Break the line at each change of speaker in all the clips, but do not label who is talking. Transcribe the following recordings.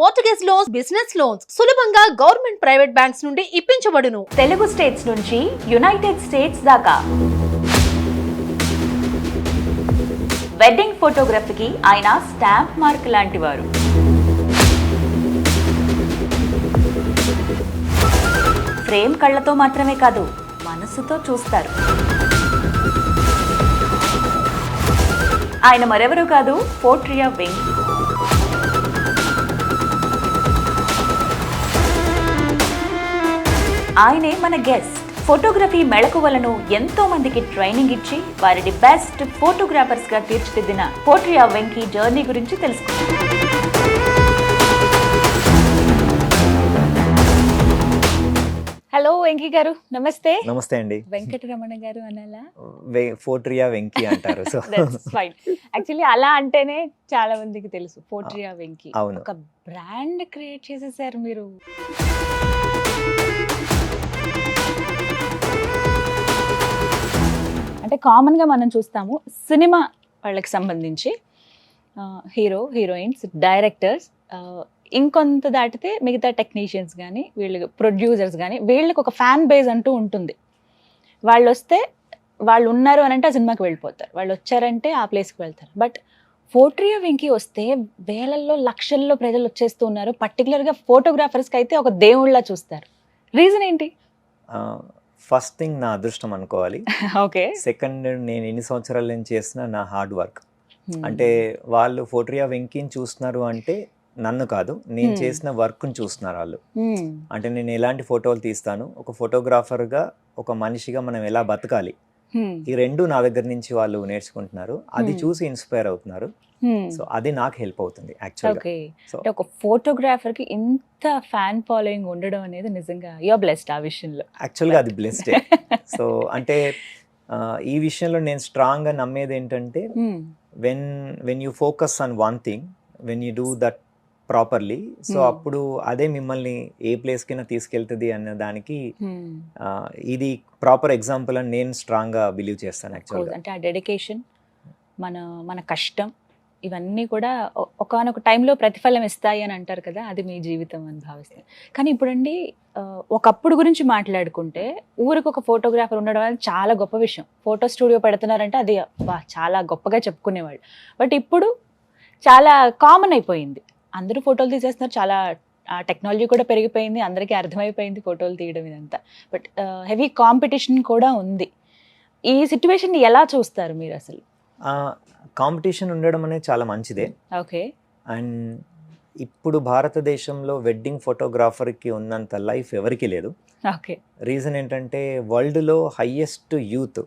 Mortgage loans, business loans సులభంగా government private banks నుండి ఇప్పించబడును.
Telugu states నుంచి యునైటెడ్ స్టేట్స్ దాకా వెడ్డింగ్ ఫోటోగ్రఫీకి ఆయన స్టాంప్ మార్క్ లాంటి వారు. ఫ్రేమ్ కళ్ళతో మాత్రమే కాదు, మనసుతో చూస్తారు. ఆయన మరెవరూ కాదు, పోట్రియా వెంకీ. ఆయనే మన గెస్ట్. ఫోటోగ్రఫీ మెళకువలను ఎంతో మందికి ట్రైనింగ్ ఇచ్చి వారిని బెస్ట్ ఫోటోగ్రాఫర్స్ గా తీర్చిదిద్దిన పోట్రియా వెంకీ జర్నీ గురించి తెలుసుకుందాం. హలో వెంకీ గారు, నమస్తే.
నమస్తే అండి.
వెంకటరమణ గారు అనాలా?
పోట్రియా వెంకీ అంటారు. So
fine. యాక్చువల్లీ అలా అంటేనే చాలా మందికి తెలుసు పోట్రియా వెంకీ.
అవును,
ఒక బ్రాండ్ క్రియేట్ చేసేసారు మీరు. అంటే కామన్గా మనం చూస్తాము సినిమా వాళ్ళకి సంబంధించి హీరో, హీరోయిన్స్, డైరెక్టర్స్, ఇంకొంత దాటితే మిగతా టెక్నీషియన్స్ కానీ వీళ్ళు ప్రొడ్యూసర్స్ కానీ వీళ్ళకి ఒక ఫ్యాన్ బేస్ అంటూ ఉంటుంది. వాళ్ళు వస్తే వాళ్ళు ఉన్నారు అని అంటే ఆ సినిమాకి వెళ్ళిపోతారు, వాళ్ళు వచ్చారంటే ఆ ప్లేస్కి వెళ్తారు. బట్ పోట్రియా వెంకీ వస్తే వేలల్లో లక్షల్లో ప్రజలు వచ్చేస్తూ ఉన్నారు. పర్టికులర్గా ఫోటోగ్రాఫర్స్కి అయితే ఒక దేవుళ్ళ చూస్తారు. రీజన్ ఏంటి?
ఫస్ట్ థింగ్ నా అదృష్టం అనుకోవాలి.
ఓకే.
సెకండ్, నేను ఎన్ని సంవత్సరాల నుంచి చేసిన నా హార్డ్ వర్క్. అంటే వాళ్ళు పోట్రియా వెంకీని చూస్తున్నారు అంటే నన్ను కాదు, నేను చేసిన వర్క్ని చూస్తున్నారు వాళ్ళు. అంటే నేను ఎలాంటి ఫోటోలు తీస్తాను, ఒక ఫోటోగ్రాఫర్గా, ఒక మనిషిగా మనం ఎలా బతకాలి, ఈ రెండు నా దగ్గర నుంచి వాళ్ళు నేర్చుకుంటున్నారు. అది చూసి ఇన్స్పైర్ అవుతున్నారు. సో అది నాకు హెల్ప్ అవుతుంది యాక్చువల్గా.
సో ఒక ఫోటోగ్రాఫర్ కి ఇంత ఫ్యాన్ ఫాలోయింగ్ ఉండడం అనేది నిజంగా యు ఆర్ బ్లెస్డ్. ఆ విషయంలో
యాక్చువల్గా అది బ్లెస్డ్. సో అంటే ఈ విషయంలో నేను స్ట్రాంగ్ గా నమ్మేది ఏంటంటే, when you focus on one thing, when you do that properly, so అప్పుడు అదే మిమ్మల్ని ఏ ప్లేస్ కింద తీసుకెళ్తుంది అన్న దానికి ఇది ప్రాపర్ ఎగ్జాంపుల్ అని నేను స్ట్రాంగ్ గా బిలీవ్ చేస్తాను యాక్చువల్గా.
అంటే ఆ డెడికేషన్, మన కష్టం, ఇవన్నీ కూడా ఒకానొక టైంలో ప్రతిఫలం ఇస్తాయి అని అంటారు కదా, అది మీ జీవితం అని భావిస్తాను. కానీ ఇప్పుడండి ఒకప్పుడు గురించి మాట్లాడుకుంటే ఊరికి ఒక ఫోటోగ్రాఫర్ ఉండడం అనేది చాలా గొప్ప విషయం. ఫోటో స్టూడియో పెడుతున్నారంటే అది చాలా గొప్పగా చెప్పుకునేవాళ్ళు. బట్ ఇప్పుడు చాలా కామన్ అయిపోయింది, అందరూ ఫోటోలు తీసేస్తున్నారు. చాలా టెక్నాలజీ కూడా పెరిగిపోయింది, అందరికీ అర్థమైపోయింది ఫోటోలు తీయడం ఇదంతా. బట్ హెవీ కాంపిటీషన్ కూడా ఉంది. ఈ సిచ్యువేషన్ ఎలా చూస్తారు మీరు అసలు?
కాంపిటీషన్ ఉండడం అనేది చాలా మంచిదే.
ఓకే.
అండ్ ఇప్పుడు భారతదేశంలో వెడ్డింగ్ ఫోటోగ్రాఫర్కి ఉన్నంత లైఫ్ ఎవరికి లేదు.
ఓకే. రీజన్
ఏంటంటే వరల్డ్లో హైయెస్ట్ యూత్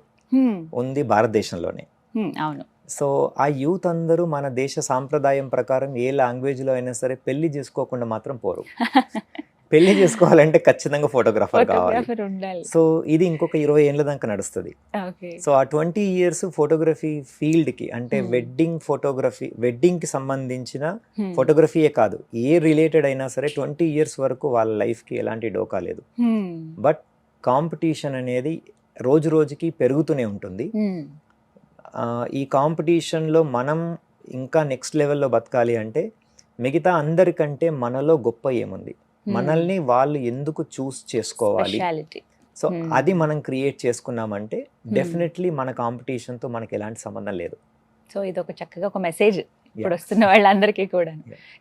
ఉంది భారతదేశంలోనే.
అవును.
సో ఆ యూత్ అందరూ మన దేశ సాంప్రదాయం ప్రకారం ఏ లాంగ్వేజ్లో అయినా సరే పెళ్లి చేసుకోకుండా మాత్రం పోరు. పెళ్లి చేసుకోవాలంటే ఖచ్చితంగా ఫోటోగ్రాఫర్ కావాలి. సో ఇది ఇంకొక 20 ఏళ్ళ దాకా నడుస్తుంది. సో ఆ 20 years ఫోటోగ్రఫీ ఫీల్డ్కి, అంటే వెడ్డింగ్ ఫోటోగ్రఫీ, వెడ్డింగ్కి సంబంధించిన ఫోటోగ్రఫీయే కాదు, ఏ రిలేటెడ్ అయినా సరే 20 years వరకు వాళ్ళ లైఫ్కి ఎలాంటి డోకా లేదు. బట్ కాంపిటీషన్ అనేది రోజు రోజుకి పెరుగుతూనే ఉంటుంది. ఈ కాంపిటీషన్లో మనం ఇంకా నెక్స్ట్ లెవెల్లో బతకాలి అంటే మిగతా అందరికంటే మనలో గొప్ప ఏముంది, మనల్ని వాళ్ళు ఎందుకు చూస్ చేసుకోవాలి, సో అది మనం క్రియేట్ చేసుకున్నామంటే డెఫినెట్లీ మన కాంపిటీషన్తో మనకి ఎలాంటి సంబంధం లేదు.
సో ఇది ఒక చక్కగా ఒక మెసేజ్ ఇప్పుడు వస్తున్న వాళ్ళందరికీ కూడా.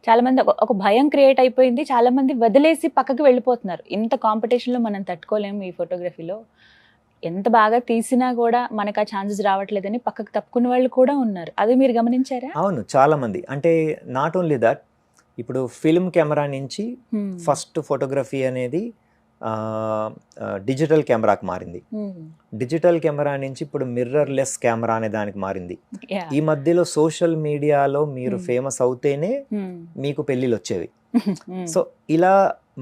చాలా మంది ఒక భయం క్రియేట్ అయిపోయింది, చాలా మంది వదిలేసి పక్కకి వెళ్ళిపోతున్నారు. ఇంత కాంపిటీషన్లో మనం తట్టుకోలేము, ఈ ఫోటోగ్రఫీలో ఎంత బాగా తీసినా కూడా మనకు ఆ ఛాన్సెస్ రావట్లేదని పక్కకు తప్పుకునే వాళ్ళు కూడా ఉన్నారు. అది మీరు గమనించారా?
అవును, చాలా మంది. అంటే నాట్ ఓన్లీ దట్, ఇప్పుడు ఫిల్మ్ కెమెరా నుంచి ఫస్ట్ ఫోటోగ్రఫీ అనేది డిజిటల్ కెమెరాకి మారింది. డిజిటల్ కెమెరా నుంచి ఇప్పుడు మిర్రర్లెస్ కెమెరా అనే దానికి మారింది. ఈ మధ్యలో సోషల్ మీడియాలో మీరు ఫేమస్ అవుతేనే మీకు పెళ్ళిళ్ళు వచ్చేవి. సో ఇలా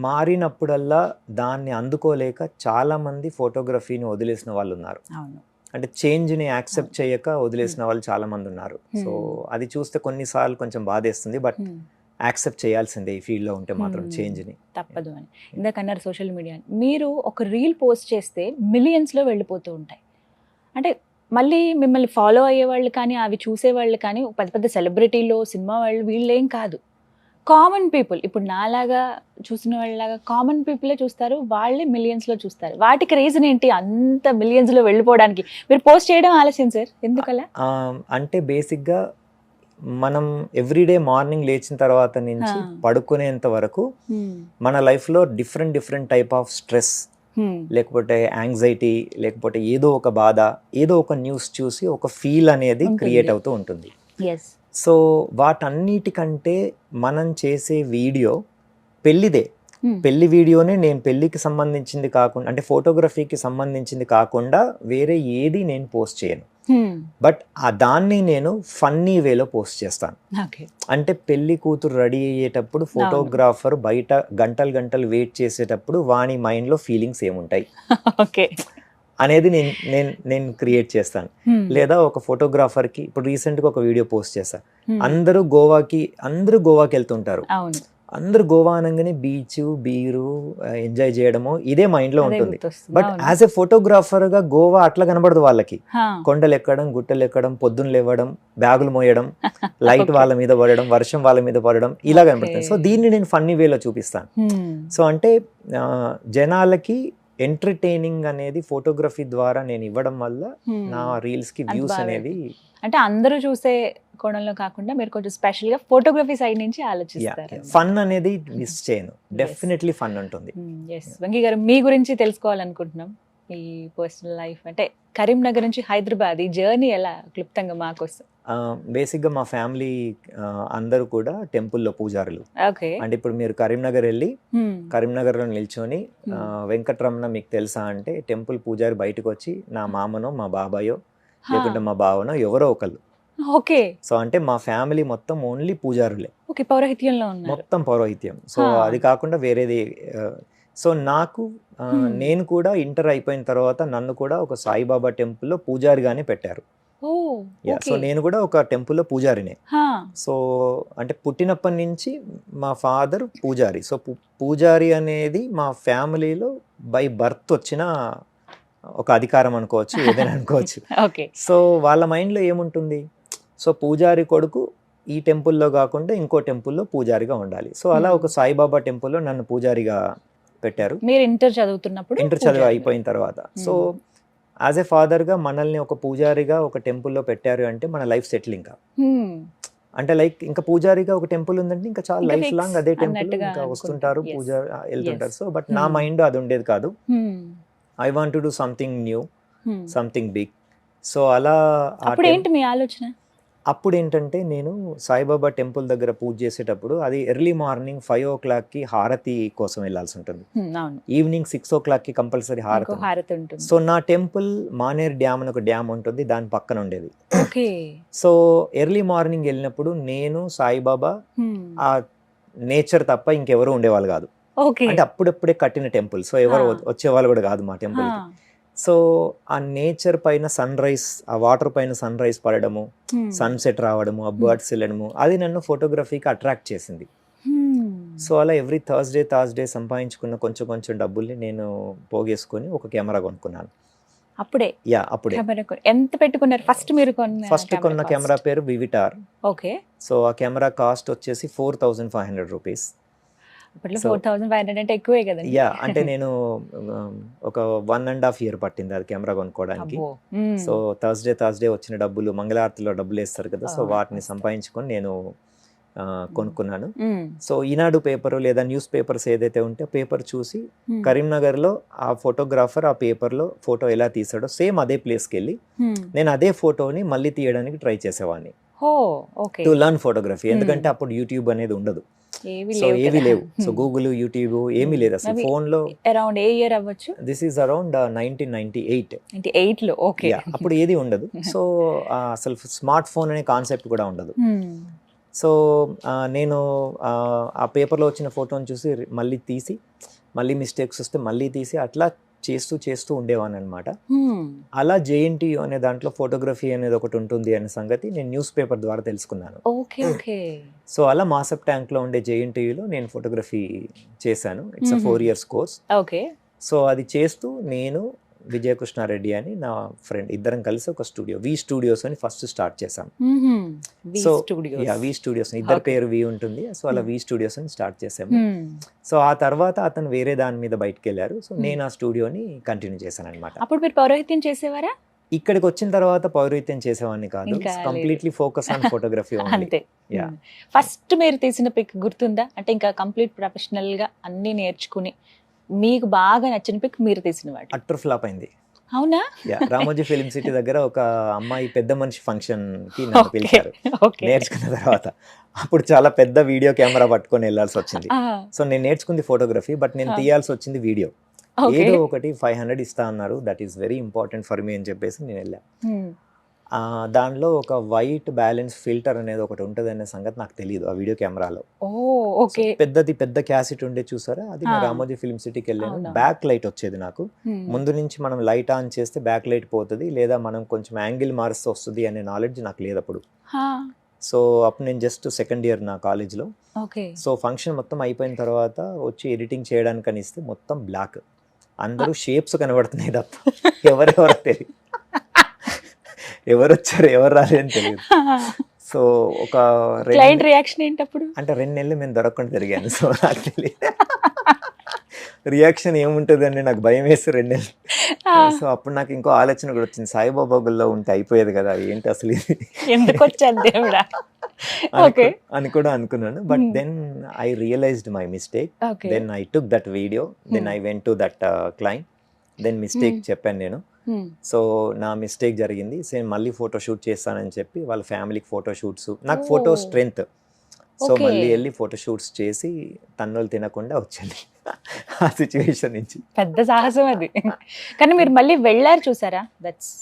మారినప్పుడల్లా దాన్ని అందుకోలేక చాలా మంది ఫోటోగ్రఫీని వదిలేసిన వాళ్ళు ఉన్నారు. అంటే చేంజ్ని యాక్సెప్ట్ చేయక వదిలేసిన వాళ్ళు చాలా మంది ఉన్నారు. సో అది చూస్తే కొన్నిసార్లు కొంచెం బాధేస్తుంది. బట్ యాక్సెప్ట్ చేయాల్సిందే ఈ ఫీల్డ్లో ఉంటే మాత్రం చేంజ్ని.
తప్పదు అని ఇందాకన్నారు సోషల్ మీడియా. మీరు ఒక రీల్ పోస్ట్ చేస్తే మిలియన్స్లో వెళ్ళిపోతూ ఉంటాయి. అంటే మళ్ళీ మిమ్మల్ని ఫాలో అయ్యేవాళ్ళు కానీ అవి చూసేవాళ్ళు కానీ పెద్ద పెద్ద సెలబ్రిటీలు, సినిమా వాళ్ళు, వీళ్ళేం కాదు, కామన్ పీపుల్ ఇప్పుడు నాలాగా చూసిన వాళ్ళలాగా కామన్ పీపులే చూస్తారు, వాళ్ళే మిలియన్స్ లో చూస్తారు. వాటికి రీజన్ ఏంటి అంత మిలియన్స్ లో వెళ్ళిపోవడానికి? మీరు పోస్ట్ చేయడం ఆలస్యం సార్, ఎందుకలా?
అంటే బేసిక్గా మనం ఎవ్రీడే మార్నింగ్ లేచిన తర్వాత నుంచి పడుకునేంత వరకు మన లైఫ్లో డిఫరెంట్ టైప్ ఆఫ్ స్ట్రెస్, లేకపోతే యాంగ్జైటీ, లేకపోతే ఏదో ఒక బాధ, ఏదో ఒక న్యూస్ చూసి ఒక ఫీల్ అనేది క్రియేట్ అవుతూ ఉంటుంది. సో వాటన్నిటికంటే మనం చేసే వీడియో పెళ్ళిదే. పెళ్లి వీడియోనే నేను పెళ్లికి సంబంధించింది కాకుండా, అంటే ఫోటోగ్రఫీకి సంబంధించింది కాకుండా వేరే ఏది నేను పోస్ట్ చేయను. బట్ దాన్ని నేను ఫన్నీ వేలో పోస్ట్ చేస్తాను. అంటే పెళ్లి కూతురు రెడీ అయ్యేటప్పుడు ఫోటోగ్రాఫర్ బయట గంటలు వెయిట్ చేసేటప్పుడు వాని మైండ్ లో ఫీలింగ్స్ ఏముంటాయి అనేది నేను క్రియేట్ చేస్తాను. లేదా ఒక ఫోటోగ్రాఫర్ కి ఇప్పుడు రీసెంట్ గా ఒక వీడియో పోస్ట్ చేస్తాను. అందరూ గోవాకి వెళ్తుంటారు. అందరు గోవా అనగానే బీచ్, బీరు, ఎంజాయ్ చేయడము ఇదే మైండ్ లో ఉంటుంది. బట్ యాజ్ ఎ ఫోటోగ్రాఫర్ గా గోవా అట్లా కనబడదు వాళ్ళకి. కొండలు ఎక్కడం, గుట్టలు ఎక్కడం, పొద్దున్న లేవడం, బ్యాగులు మోయడం, లైట్ వాళ్ళ మీద పడడం, వర్షం వాళ్ళ మీద పడడం, ఇలా కనబడుతుంది. సో దీన్ని నేను ఫన్నీ వేలో చూపిస్తాను. సో అంటే జనాలకి ఎంటర్టైనింగ్ అనేది ఫోటోగ్రఫీ ద్వారా నేను ఇవ్వడం వల్ల నా రీల్స్ కి వ్యూస్ అనేది,
అంటే అందరూ చూసే కోణంలో కాకుండా మీరు కొంచెం స్పెషల్ గా ఫోటోగ్రఫీ సైడ్ నుంచి ఆలోచిస్తారు.
ఫన్ అనేది మిస్ చేయను, డెఫినెట్లీ ఫన్ ఉంటుంది.
వెంకీ గారు, మీ గురించి తెలుసుకోవాలనుకుంటున్నాం. ఈ పర్సనల్ లైఫ్ అంటే కరీంనగర్ నుంచి హైదరాబాద్, ఈ జర్నీ ఎలా క్లుప్తంగా మాకోసం?
బేసిక్గా మా ఫ్యామిలీ అందరూ కూడా టెంపుల్లో పూజారులు. అంటే ఇప్పుడు మీరు కరీంనగర్ వెళ్ళి కరీంనగర్లో నిల్చొని వెంకటరమణ మీకు తెలుసా అంటే టెంపుల్ పూజారి బయటకు వచ్చి నా మామనో మా బాబాయో లేకుంటే మా బావనో ఎవరో ఒకళ్ళు. సో అంటే మా ఫ్యామిలీ మొత్తం ఓన్లీ పూజారులే,
పౌరోహిత్యంలో
మొత్తం పౌరోహిత్యం. సో అది కాకుండా వేరేది. సో నాకు నేను కూడా ఇంటర్ అయిపోయిన తర్వాత నన్ను కూడా ఒక సాయిబాబా టెంపుల్లో పూజారిగానే పెట్టారు. సో నేను కూడా ఒక టెంపుల్లో పూజారినే. సో అంటే పుట్టినప్పటి నుంచి మా ఫాదర్ పూజారి. సో పూజారి అనేది మా ఫ్యామిలీలో బై బర్త్ వచ్చిన ఒక అధికారం అనుకోవచ్చు, ఏదైనా అనుకోవచ్చు. సో వాళ్ళ మైండ్లో ఏముంటుంది, సో పూజారి కొడుకు ఈ టెంపుల్లో కాకుండా ఇంకో టెంపుల్లో పూజారిగా ఉండాలి. సో అలా ఒక సాయిబాబా టెంపుల్లో నన్ను పూజారిగా పెట్టారు.
మీరు ఇంటర్ చదువు
అయిపోయిన తర్వాత. సో యాజ్ ఎ ఫాదర్గా మనల్ని ఒక పూజారిగా ఒక టెంపుల్లో పెట్టారు అంటే మన లైఫ్ సెటిల్. ఇంకా అంటే లైక్ ఇంకా పూజారిగా ఒక టెంపుల్ ఉందంటే ఇంకా చాలా లైఫ్ లాంగ్ అదే టెంపుల్ ఇంకా వస్తుంటారు, పూజ వెళ్తుంటారు. సో బట్ నా మైండ్ అది ఉండేది కాదు. I want to do something new, something big. So అలా
మీ ఆలోచన
అప్పుడు ఏంటంటే నేను సాయిబాబా టెంపుల్ దగ్గర పూజ చేసేటప్పుడు అది ఎర్లీ మార్నింగ్ 5 o'clock హారతి కోసం వెళ్ళాల్సి ఉంటుంది. ఈవినింగ్ 6 o'clock కంపల్సరీ హారతి ఉంటుంది. సో నా టెంపుల్ మానేర్ డ్యామ్ అని ఒక డ్యామ్ ఉంటుంది, దాని పక్కన ఉండేది. సో ఎర్లీ మార్నింగ్ వెళ్ళినప్పుడు నేను సాయిబాబా ఆ నేచర్ తప్ప ఇంకెవరు ఉండేవాళ్ళు కాదు. అంటే అప్పుడప్పుడే కట్టిన టెంపుల్, సో ఎవరు వచ్చేవాళ్ళు కూడా కాదు మా టెంపుల్. సో ఆ నేచర్ పైన సన్ రైజ్, ఆ వాటర్ పైన సన్ రైజ్ పడడము, సన్సెట్ రావడము, ఆ బర్డ్స్ వెళ్ళడము, అది నన్ను ఫోటోగ్రఫీకి అట్రాక్ట్ చేసింది. సో అలా ఎవ్రీ థర్స్డే సంపాదించుకున్న కొంచెం డబ్బుల్ని నేను పోగేసుకొని ఒక కెమెరా కొనుక్కున్నాను.
అప్పుడే ఎంత పెట్టుకున్నారు ఫస్ట్
కొన్న కెమెరా పేరు వివిటార్. సో ఆ కెమెరా కాస్ట్ వచ్చేసి 4,500 రూపీస్.
4,500 అంటే ఎక్కువే కదా.
అంటే నేను ఒక 1.5 year పట్టింది అది కెమెరా కొనుక్కోవడానికి. సో థర్స్డే వచ్చిన డబ్బులు, మంగళారతిలో డబ్బులు వేస్తారు కదా, సో వాటిని సంపాదించుకొని నేను కొనుక్కున్నాను. సో ఈనాడు పేపర్ లేదా న్యూస్ పేపర్స్ ఏదైతే ఉంటే పేపర్ చూసి కరీంనగర్లో ఆ ఫోటోగ్రాఫర్ ఆ పేపర్లో ఫోటో ఎలా తీసాడో సేమ్ అదే ప్లేస్కి వెళ్ళి నేను అదే ఫోటోని మళ్ళీ తీయడానికి ట్రై చేసేవాడిని టు లర్న్ ఫోటోగ్రఫీ. ఎందుకంటే అప్పుడు యూట్యూబ్ అనేది ఉండదు, సో ఏవి లేవు. సో గూగుల్, యూట్యూబ్ ఏమీ లేదు అసలు ఫోన్ లో.
అరౌండ్ ఏ ఇయర్ అవ్వచ్చు?
దిస్ ఈస్ అరౌండ్ 1998
లో.
అప్పుడు ఏది ఉండదు. సో అసలు స్మార్ట్ ఫోన్ అనే కాన్సెప్ట్ కూడా ఉండదు. సో నేను ఆ పేపర్లో వచ్చిన ఫోటోని చూసి మళ్ళీ తీసి, మళ్ళీ మిస్టేక్స్ వస్తే మళ్ళీ తీసి అట్లా చేస్తూ ఉండేవాను అనమాట. అలా JNTU అనే దాంట్లో ఫోటోగ్రఫీ అనేది ఒకటి ఉంటుంది అనే సంగతి నేను న్యూస్ పేపర్ ద్వారా తెలుసుకున్నాను. సో అలా మాసప్ ట్యాంక్ లో ఉండే JNTUలో నేను ఫోటోగ్రఫీ చేశాను. It's 4 years course. సో అది చేస్తూ నేను విజయకృష్ణారెడ్డి అని నా ఫ్రెండ్, ఇద్దరం కలిసి ఒక స్టూడియో వి స్టూడియోస్ అని ఫస్ట్ స్టార్ట్ చేసాం. సో వి స్టూడియోస్, ఇద్దరు పేరు వి ఉంటుంది, సో అలా వి స్టూడియోస్ అని స్టార్ట్ చేసాము. సో ఆ తర్వాత అతను వేరే దాని మీద బయటకు వెళ్ళారు, సో నేను ఆ స్టూడియోని కంటిన్యూ చేశాను అనమాట.
అప్పుడు మీరు పౌరోహిత్యం చేసేవారా?
ఇక్కడికి వచ్చిన తర్వాత పౌరోహిత్యం చేసేవాడిని కాదు,
ఇంకా లేదు.
Completely focus on photography.
అంతే.
Yeah.
ఫస్ట్ మీరు తీసిన పిక్ గుర్తుందా? అంటే ఇంకా కంప్లీట్ ప్రొఫెషనల్ గా అన్ని నేర్చుకుని మీకు బాగా నచ్చిన పిక్ మీరు తీసిన వాడు.
అట్టర్ ఫ్లాప్ అయింది.
అవునా?
రామోజీ ఫిలిం సిటీ దగ్గర ఒక అమ్మాయి పెద్ద మనిషి ఫంక్షన్ కి నన్ను పిలిచారు నేర్చుకున్న తర్వాత. అప్పుడు చాలా పెద్ద వీడియో కెమెరా పట్టుకొని వెళ్ళాల్సి వచ్చింది. సో నేను నేర్చుకుంది ఫోటోగ్రఫీ, బట్ నేను తీయాల్సి వచ్చింది వీడియో. ఏదో ఒకటి 500 ఇస్తా అన్నారు, that is very important for me అని చెప్పేసి నేను వెళ్ళా. దానిలో ఒక వైట్ బ్యాలెన్స్ ఫిల్టర్ అనేది ఒకటి ఉంటుంది అనే సంగతి నాకు తెలియదు ఆ వీడియో కెమెరాలో. పెద్ద క్యాసెట్ ఉండే చూసారా, అది నేను రామోజీ ఫిలిం సిటీకి వెళ్ళాను. బ్యాక్ లైట్ వచ్చేది నాకు, ముందు నుంచి మనం లైట్ ఆన్ చేస్తే బ్యాక్ లైట్ పోతుంది, లేదా మనం కొంచెం యాంగిల్ మారుస్తే వస్తుంది అనే నాలెడ్జ్ నాకు లేదు అప్పుడు. సో అప్పుడు నేను జస్ట్ సెకండ్ ఇయర్ నా కాలేజ్లో. సో ఫంక్షన్ మొత్తం అయిపోయిన తర్వాత వచ్చి ఎడిటింగ్ చేయడానికి అని ఇస్తే మొత్తం బ్లాక్, అందరూ షేప్స్ కనబడుతున్నాయి తప్ప ఎవరెవరో తెలియదు, ఎవరు వచ్చారు ఎవరు రాలేదని తెలియదు. సో ఒక
క్లయింట్ రియాక్షన్ ఏంటప్పుడు?
అంటే 2 నెలలు మేము దొరకకుండా తిరిగాను, సో నాకు తెలియదు రియాక్షన్ ఏముంటుంది అని నాకు భయం వేసి 2 నెలలు. సో అప్పుడు నాకు ఇంకో ఆలోచన కూడా వచ్చింది, సాయిబాబా గుళ్ళో ఉంటే అయిపోయేది కదా, ఏంటి అసలు ఇది
ఎందుకు వచ్చాను దేవుడా
అని కూడా అనుకున్నాను. But then I realized my mistake, then I took that video, then I went to that client, then mistake చెప్పాను నేను. సో నా మిస్టేక్ జరిగింది, సేమ్ మళ్ళీ ఫోటో షూట్ చేస్తానని చెప్పి వాళ్ళ ఫ్యామిలీకి ఫోటో షూట్స్, నాకు ఫోటో స్ట్రెంగ్త్, సో మళ్ళీ వెళ్ళి ఫోటో షూట్స్ చేసి తన్నులు తినకుండా వచ్చింది ఆ సిచ్యువేషన్ నుంచి.
పెద్ద సాహసం అది. కానీ మీరు మళ్ళీ వెళ్ళారు చూసారా, దట్స్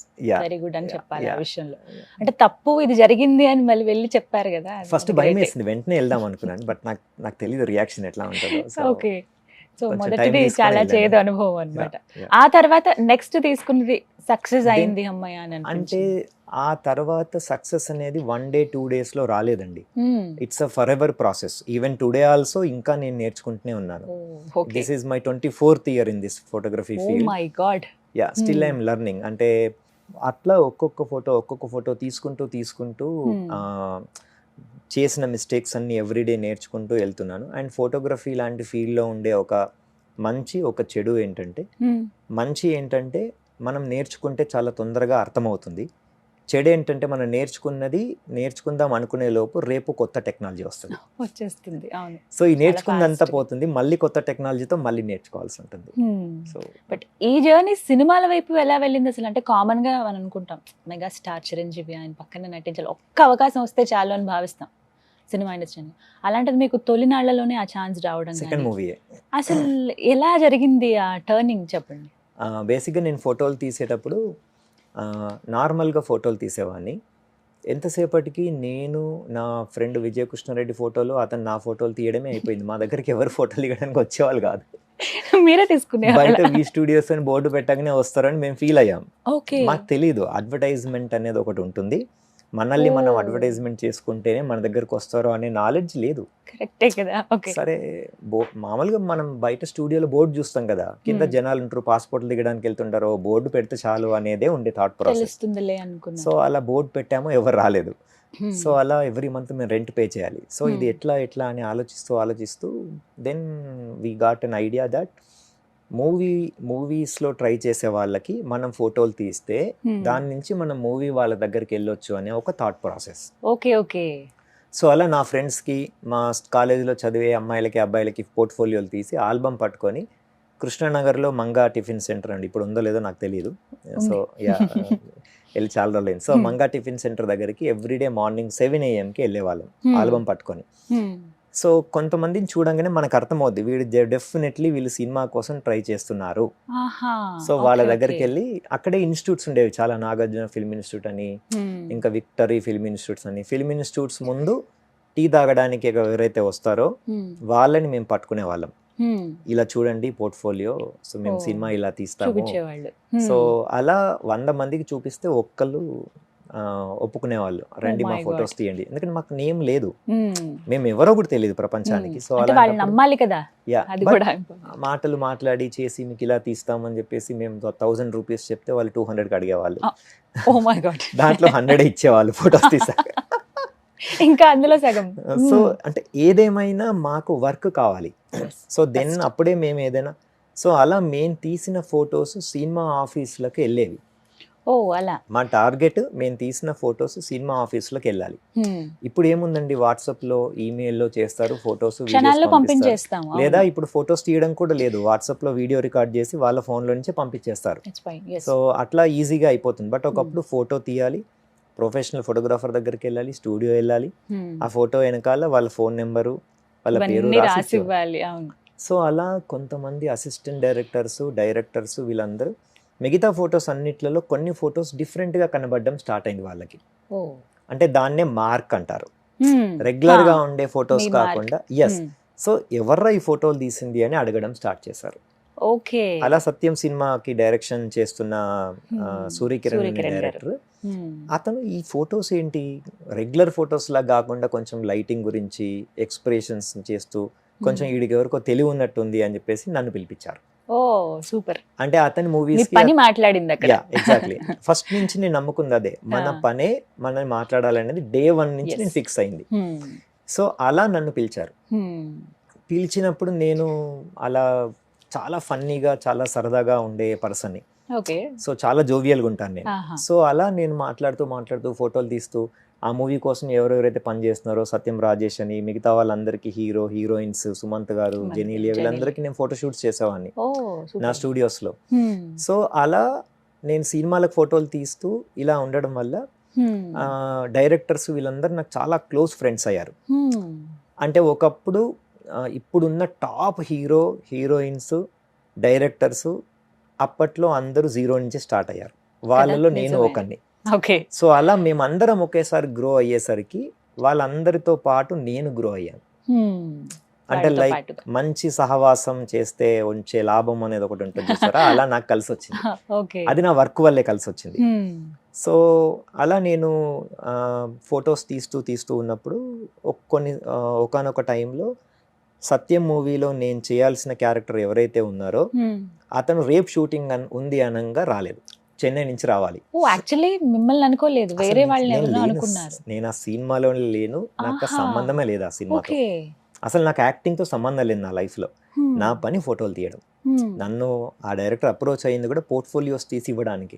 వెరీ గుడ్ అని చెప్పాలి ఆ విషయంలో. అంటే తప్పు ఇది జరిగింది అని మళ్ళీ వెళ్ళి చెప్పారు కదా.
ఫస్ట్ భయం వేసింది, వెంటనే వెళ్దాం అనుకున్నాను, బట్ నాకు తెలియదు రియాక్షన్ ఎట్లా ఉంటుందో.
ఓకే, సో మొదటిది చాలా చేదు అనుభవం అన్నమాట. ఆ తర్వాత నెక్స్ట్ తీసుకున్నది సక్సెస్ అయింది అమ్మాయి అని
అంటే ఆ తర్వాత సక్సెస్ అనేది 1 day 2 days లో రాలేదండి. It's a for ever process. Even today also ఇంకా నేను నేర్చుకుంటూనే ఉన్నాను. This is my 24th year in this photography field.
My God.
Yeah, still I'm learning. అంటే అట్లా ఒక్కొక్క ఫోటో తీసుకుంటూ చేసిన మిస్టేక్స్ అన్ని ఎవ్రీడే నేర్చుకుంటూ వెళ్తున్నాను. అండ్ ఫోటోగ్రఫీ లాంటి ఫీల్డ్లో ఉండే ఒక చెడు ఏంటంటే, మంచి ఏంటంటే మనం నేర్చుకుంటే చాలా తొందరగా అర్థమవుతుంది. చెడు ఏంటంటే మనం నేర్చుకుందాం అనుకునే లోపు రేపు కొత్త టెక్నాలజీ
వచ్చేస్తుంది.
సో ఈ నేర్చుకుందంతా పోతుంది, మళ్ళీ కొత్త టెక్నాలజీతో మళ్ళీ నేర్చుకోవాల్సి ఉంటుంది. సో
బట్ ఈ జర్నీ సినిమాల వైపు ఎలా వెళ్ళింది అసలు? అంటే కామన్ గా మనం అనుకుంటాం మెగా స్టార్ చిరంజీవి ఆయన పక్కన నటించాలి, ఒక్క అవకాశం వస్తే చాలు అని భావిస్తాం సినిమా ఇండస్ట్రీని. అలాంటిది మీకు తొలినాళ్లలోనే ఆ ఛాన్స్ రావడం,
సెకండ్ మూవీ
అసలు ఎలా జరిగింది ఆ టర్నింగ్ చెప్పండి.
బేసిక్గా నేను ఫోటోలు తీసేటప్పుడు నార్మల్గా ఫోటోలు తీసేవాడిని. ఎంతసేపటికి నేను నా ఫ్రెండ్ విజయకృష్ణారెడ్డి ఫోటోలు, అతను నా ఫోటోలు తీయడమే అయిపోయింది. మా దగ్గరికి ఎవరు ఫోటోలు తీయడానికి వచ్చేవాళ్ళు కాదు,
మీరే తీసుకునే.
బయట వి స్టూడియోస్ అని బోర్డు పెట్టగానే వస్తారని మేము ఫీల్ అయ్యాం. మాకు తెలీదు అడ్వర్టైజ్మెంట్ అనేది ఒకటి ఉంటుంది, మనల్ని మనం అడ్వర్టైజ్మెంట్ చేసుకుంటేనే మన దగ్గరకు వస్తారో అనే నాలెడ్జ్ లేదు.
కరెక్టే కదా.
సరే, మామూలుగా మనం బయట స్టూడియోలో బోర్డు చూస్తాం కదా, కింద జనాలు ఉంటారు, పాస్పోర్ట్లు దిగడానికి వెళ్తుంటారు, బోర్డు పెడితే చాలు అనేదే ఉండే థాట్ ప్రాసెస్. సో అలా బోర్డు పెట్టాము, ఎవరు రాలేదు. సో అలా ఎవ్రీ మంత్ మేము రెంట్ పే చేయాలి. సో ఇది ఎట్లా అని ఆలోచిస్తూ then we got an idea that మూవీస్లో ట్రై చేసే వాళ్ళకి మనం ఫోటోలు తీస్తే దాని నుంచి మనం మూవీ వాళ్ళ దగ్గరికి వెళ్ళొచ్చు అనే ఒక థాట్ ప్రాసెస్.
ఓకే.
సో అలా నా ఫ్రెండ్స్కి, మా కాలేజీలో చదివే అమ్మాయిలకి అబ్బాయిలకి పోర్ట్ఫోలియోలు తీసి ఆల్బమ్ పట్టుకొని కృష్ణానగర్లో మంగా టిఫిన్ సెంటర్ అండి, ఇప్పుడు ఉందో లేదో నాకు తెలియదు. సో వెళ్ళి చాలా రోజులైంది. సో మంగా టిఫిన్ సెంటర్ దగ్గరికి ఎవ్రీడే మార్నింగ్ 7 AM వెళ్ళేవాళ్ళం ఆల్బమ్ పట్టుకొని. సో కొంతమందిని చూడంగానే మనకు అర్థమవుద్ది, వీళ్ళు సినిమా కోసం ట్రై చేస్తున్నారు. సో వాళ్ళ దగ్గరికి వెళ్ళి, అక్కడే ఇన్స్టిట్యూట్స్ ఉండేవి చాలా, నాగార్జున ఫిల్మ్ ఇన్స్టిట్యూట్ అని, ఇంకా విక్టరీ ఫిల్మ్ ఇన్స్టిట్యూట్స్ అని. ఫిల్మ్ ఇన్స్టిట్యూట్స్ ముందు టీ తాగడానికి ఎవరైతే వస్తారో వాళ్ళని మేము పట్టుకునే వాళ్ళం. ఇలా చూడండి పోర్ట్ఫోలియో, సో మేము సినిమా ఇలా తీస్తాము. సో అలా 100 మందికి చూపిస్తే ఒక్కళ్ళు ఒప్పుకునేవాళ్ళు, రండి మా
my
ఫొటోస్
God.
తీయండి, ఎందుకంటే మాకు నేమ్ లేదు,
Hmm.
మేము ఎవరో కూడా తెలియదు ప్రపంచానికి. సో
అంటే వాళ్ళు నమ్మాలి కదా,
యా
అది కూడా important.
మాటలు మాట్లాడి చేసి మీకు ఇలా తీస్తామని చెప్పేసి మేము 1000 రూపీస్ చెప్తే వాళ్ళు 200కి అడిగేవాళ్ళు.
Oh my God.
దాంట్లో 100 ఇచ్చేవాళ్ళు ఫొటోస్ తీసాక.
ఇంకా అందులో సగం.
సో అంటే ఏదేమైనా మాకు వర్క్ కావాలి. సో దెన్ అప్పుడే మేము ఏదైనా, సో అలా మేము తీసిన ఫొటోస్ సినిమా ఆఫీసులకు వెళ్ళేవి.
ఓ అలా.
మా టార్గెట్ మేము తీసిన ఫొటోస్ సినిమా ఆఫీసులకు వెళ్ళాలి. ఇప్పుడు ఏముందండి, వాట్సాప్లో ఈమెయిల్లో చేస్తారు ఫొటోస్,
క్షణాల్లో పంపించేస్తాము.
లేదా ఇప్పుడు ఫొటోస్ తీయడం కూడా లేదు, వాట్సాప్లో వీడియో రికార్డ్ చేసి వాళ్ళ ఫోన్లో నుంచే పంపించేస్తారు. సో అట్లా ఈజీగా అయిపోతుంది. బట్ ఒకప్పుడు ఫోటో తీయాలి, ప్రొఫెషనల్ ఫోటోగ్రాఫర్ దగ్గరికి వెళ్ళాలి, స్టూడియో వెళ్ళాలి, ఆ ఫోటో వెనకాల వాళ్ళ ఫోన్ నెంబరు వాళ్ళ పేరు రాసి
ఇవ్వాలి. అవును.
సో అలా కొంతమంది అసిస్టెంట్ డైరెక్టర్స్ వీళ్ళందరూ మిగతా ఫొటోస్ అన్నిట్లలో కొన్ని ఫొటోస్ డిఫరెంట్గా కనబడడం స్టార్ట్ అయింది వాళ్ళకి. అంటే దాన్నే మార్క్ అంటారు, రెగ్యులర్ గా ఉండే ఫొటోస్ కాకుండా. ఎస్, సో ఎవర్రా ఈ ఫోటోలు తీసింది అని అడగడం స్టార్ట్ చేశారు.
ఓకే.
అలా సత్యం సినిమాకి డైరెక్షన్ చేస్తున్న సూర్యకిరణ్ డైరెక్టర్, అతను ఈ ఫొటోస్ ఏంటి రెగ్యులర్ ఫొటోస్ లా కాకుండా కొంచెం లైటింగ్ గురించి ఎక్స్ప్రెషన్స్ చేస్తూ కొంచెం వీడికి ఎవరికో తెలివి ఉన్నట్టుంది అని చెప్పేసి నన్ను పిలిపించారు.
ఓ సూపర్.
అంటే అతని మూవీస్
పని మాట్లాడింది అక్కడ.
ఎగ్జాక్ట్లీ, ఫస్ట్ నుంచి నేను నమ్ముకుంది అదే, మన పనే మనం మాట్లాడాలనేది డే 1 నుంచి నేను ఫిక్స్ అయింది. సో అలా నన్ను పిలిచారు. పిలిచినప్పుడు నేను అలా చాలా ఫన్నీగా చాలా సరదాగా ఉండే పర్సన్ని. సో చాలా జోవియల్గా ఉంటాను నేను. సో అలా నేను మాట్లాడుతూ ఫోటోలు తీస్తూ ఆ మూవీ కోసం ఎవరెవరైతే పని చేస్తున్నారో సత్యం రాజేష్ అని, మిగతా వాళ్ళందరికీ హీరోయిన్స్ సుమంత్ గారు, జెనీలియా, వీళ్ళందరికీ నేను ఫోటోషూట్స్ చేసేవాడిని నా స్టూడియోస్లో. సో అలా నేను సినిమాలకు ఫోటోలు తీస్తూ ఇలా ఉండడం వల్ల డైరెక్టర్స్ వీళ్ళందరూ నాకు చాలా క్లోజ్ ఫ్రెండ్స్ అయ్యారు. అంటే ఒకప్పుడు ఇప్పుడున్న టాప్ హీరోయిన్స్ డైరెక్టర్స్ అప్పట్లో అందరూ 0 నుంచి స్టార్ట్ అయ్యారు, వాళ్ళలో నేను ఒకరిని. సో అలా మేమందరం ఒకేసారి గ్రో అయ్యేసరికి వాళ్ళందరితో పాటు నేను గ్రో అయ్యాను. అంటే లైక్ మంచి సహవాసం చేస్తే వచ్చే లాభం అనేది ఒకటి ఉంటుంది చూసారా, అలా నాకు కలిసి వచ్చింది. అది నా వర్క్ వల్లే కలిసి వచ్చింది. సో అలా నేను ఫొటోస్ తీస్తూ ఉన్నప్పుడు ఒకానొక టైంలో సత్యం మూవీలో నేను చేయాల్సిన క్యారెక్టర్ ఎవరైతే ఉన్నారో అతను రేప్ షూటింగ్ ఉంది అనగా రాలేదు, చెన్నై నుంచి రావాలి.
యాక్చువల్లీ మిమ్మల్ని అనుకోలేదు, వేరే వాళ్ళని అనుకున్నారు.
నేను ఆ సినిమాలో లేను, నాకు సంబంధమే లేదు ఆ సినిమాతో. అసలు నాకు యాక్టింగ్ తో సంబంధం లేదు నా లైఫ్ లో. నా పని ఫోటోలు తీయడం. నన్ను ఆ డైరెక్టర్ అప్రోచ్ అయ్యింది కూడా పోర్ట్ఫోలియోస్ తీసి ఇవ్వడానికి.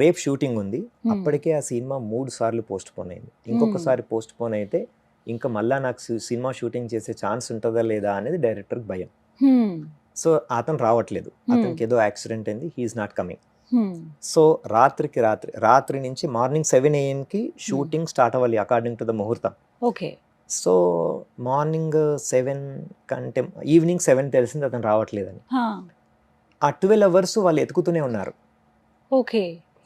రేప్ షూటింగ్ ఉంది, అప్పటికే ఆ సినిమా 3 సార్లు పోస్ట్ పోన్ అయింది. ఇంకొకసారి పోస్ట్ పోన్ అయితే ఇంకా మళ్ళా నాకు సినిమా షూటింగ్ చేసే ఛాన్స్ ఉంటుందా లేదా అనేది డైరెక్టర్కి భయం. సో అతను రావట్లేదు, అతనికి ఏదో యాక్సిడెంట్ అయింది, హీఈస్ నాట్ కమింగ్. సో రాత్రి నుంచి మార్నింగ్ 7 AM కి షూటింగ్ స్టార్ట్ అవ్వాలి అకార్డింగ్ టు ద ముహూర్తం. సో మార్నింగ్ 7 కంటే ఈవినింగ్ 7 తెలిసింది అతను రావట్లేదని. ఆ 12 hours వాళ్ళు ఎతుకుతూనే ఉన్నారు.